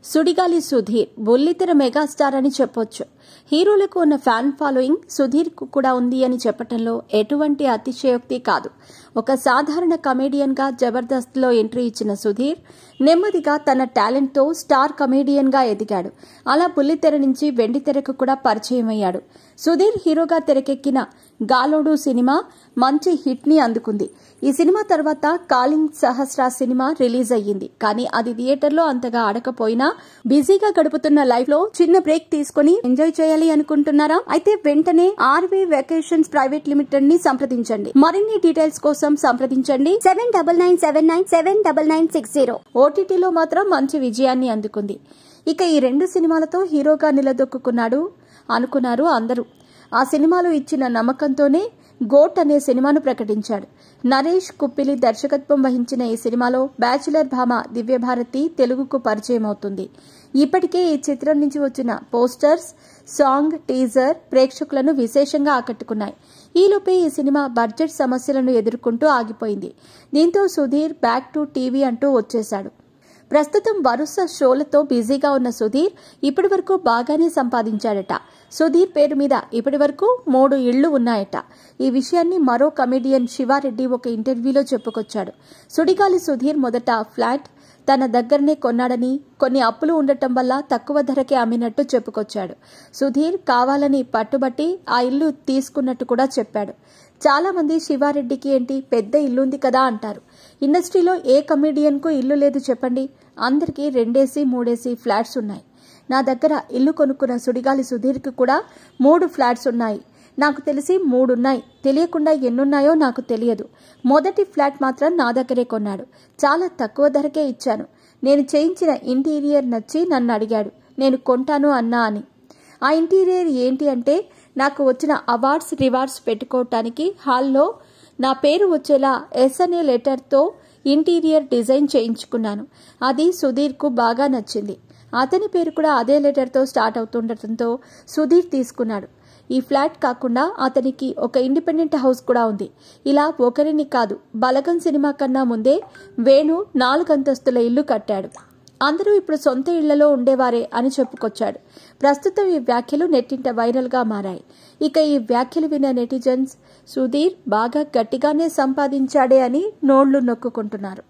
సుడిగాలి సుధీర్ బుల్లితెర మెగాస్టార్ అని చెప్పొచ్చు. హీరోలకు ఉన్న ఫ్యాన్ ఫాలోయింగ్ సుధీర్ కు కూడా ఉంది అని చెప్పటంలో ఎటువంటి అతిశయోక్తి కాదు. ఒక సాధారణ కమేడియన్ గా జబర్దస్త్ లో ఎంట్రీ ఇచ్చిన సుధీర్ నెమ్మదిగా తన టాలెంట్ తో స్టార్ కమేడియన్ గా ఎదిగాడు. అలా బుల్లితెర నుంచి వెండితెరకు కూడా పరిచయం అయ్యాడు. సుధీర్ హీరోగా తెరకెక్కిన గాలోడు సినిమా మంచి హిట్ ని అందుకుంది. ఈ సినిమా తర్వాత కాలింగ్ సహస్ర సినిమా రిలీజ్ అయ్యింది. కానీ అది థియేటర్లో అంతగా ఆడకపోయినా బిజీగా గడుపుతున్న లైఫ్ లో చిన్న బ్రేక్ తీసుకుని ఎంజాయ్ చేయాలి అనుకుంటున్నారా? అయితే వెంటనే ఆర్వే వెకేషన్స్ ప్రైవేట్ లిమిటెడ్ ని సంప్రదించండి. మరిన్ని డీటెయిల్స్ కోసం సంప్రదించండి 7997979960. ఓటీటీలో మాత్రం మంచి విజయాన్ని అందుకుంది. ఇక ఈ 2 సినిమాలతో హీరోగా నిలదొక్కున్నాడు అనుకున్నారు అందరూ. ఆ సినిమాలో ఇచ్చిన నమ్మకంతోనే గోట్ అనే సినిమాను ప్రకటించాడు. నరేష్ కుప్పిలి దర్శకత్వం వహించిన ఈ సినిమాలో బ్యాచులర్ భామ దివ్యభారతి తెలుగుకు పరిచయం అవుతుంది. ఇప్పటికే ఈ చిత్రం నుంచి వచ్చిన పోస్టర్స్, సాంగ్, టీజర్ ప్రేక్షకులను విశేషంగా ఆకట్టుకున్నాయి. ఈలోపే ఈ సినిమా బడ్జెట్ సమస్యలను ఎదుర్కొంటూ ఆగిపోయింది. దీంతో సుధీర్ బ్యాక్ టు టీవీ అంటూ వచ్చేశాడు. ప్రస్తుతం వరుస షోలతో బిజీగా ఉన్న సుధీర్ ఇప్పటి వరకు బాగానే సంపాదించాడట. సుధీర్ పేరు మీద ఇప్పటి వరకు 3 ఇళ్లు ఉన్నాయట. ఈ విషయాన్ని మరో కమెడియన్ శివారెడ్డి ఒక ఇంటర్వ్యూలో చెప్పుకొచ్చాడు. సుడిగాలి సుధీర్ మొదట ఫ్లాట్ తన దగ్గరనే కొన్నాడని, కొన్ని అప్పులు ఉండటం వల్ల తక్కువ ధరకే అమ్మినట్టు చెప్పుకొచ్చాడు. సుధీర్ కావాలని పట్టుబట్టి ఆ ఇల్లు తీసుకున్నట్టు కూడా చెప్పాడు. చాలా మంది శివారెడ్డికి ఏంటి పెద్ద ఇల్లుంది కదా అంటారు. ఇండస్ట్రీలో ఏ కమెడియన్ కు ఇల్లు లేదు చెప్పండి? అందరికీ 2 3 ఫ్లాట్స్ ఉన్నాయి. నా దగ్గర ఇల్లు కొనుక్కున్న సుడిగాలి సుధీర్ కి కూడా 3 ఫ్లాట్స్ ఉన్నాయి. నాకు తెలిసి 3 ఉన్నాయి. తెలియకుండా ఎన్నున్నాయో నాకు తెలియదు. మొదటి ఫ్లాట్ మాత్రం నా దగ్గరే కొన్నాడు. చాలా తక్కువ ధరకే ఇచ్చాను. నేను చేయించిన ఇంటీరియర్ నచ్చి నన్ను అడిగాడు. నేను కొంటాను అన్నా అని. ఆ ఇంటీరియర్ ఏంటి అంటే, నాకు వచ్చిన అవార్డ్స్ రివార్డ్స్ పెట్టుకోవటానికి హాల్లో నా పేరు వచ్చేలా ఎస్ అనే లెటర్తో ఇంటీరియర్ డిజైన్ చేయించుకున్నాను. అది సుధీర్కు బాగా నచ్చింది. అతని పేరు కూడా అదే లెటర్తో స్టార్ట్ అవుతుండటంతో సుధీర్ తీసుకున్నాడు. ఈ ఫ్లాట్ కాకుండా అతనికి ఒక ఇండిపెండెంట్ హౌస్ కూడా ఉంది. ఇలా ఒకరిని కాదు, బలగం సినిమా కన్నా ముందే వేణు 4 అంతస్తుల ఇల్లు కట్టాడు. అందరూ ఇప్పుడు సొంత ఇళ్లలో ఉండేవారే అని చెప్పుకొచ్చాడు. ప్రస్తుతం ఈ వ్యాఖ్యలు నెట్టింట వైరల్ గా మారాయి. ఇక ఈ వ్యాఖ్యలు విన్న నెటిజన్స్ సుధీర్ బాగా గట్టిగానే సంపాదించాడే అని నోళ్లు నొక్కుకుంటున్నారు.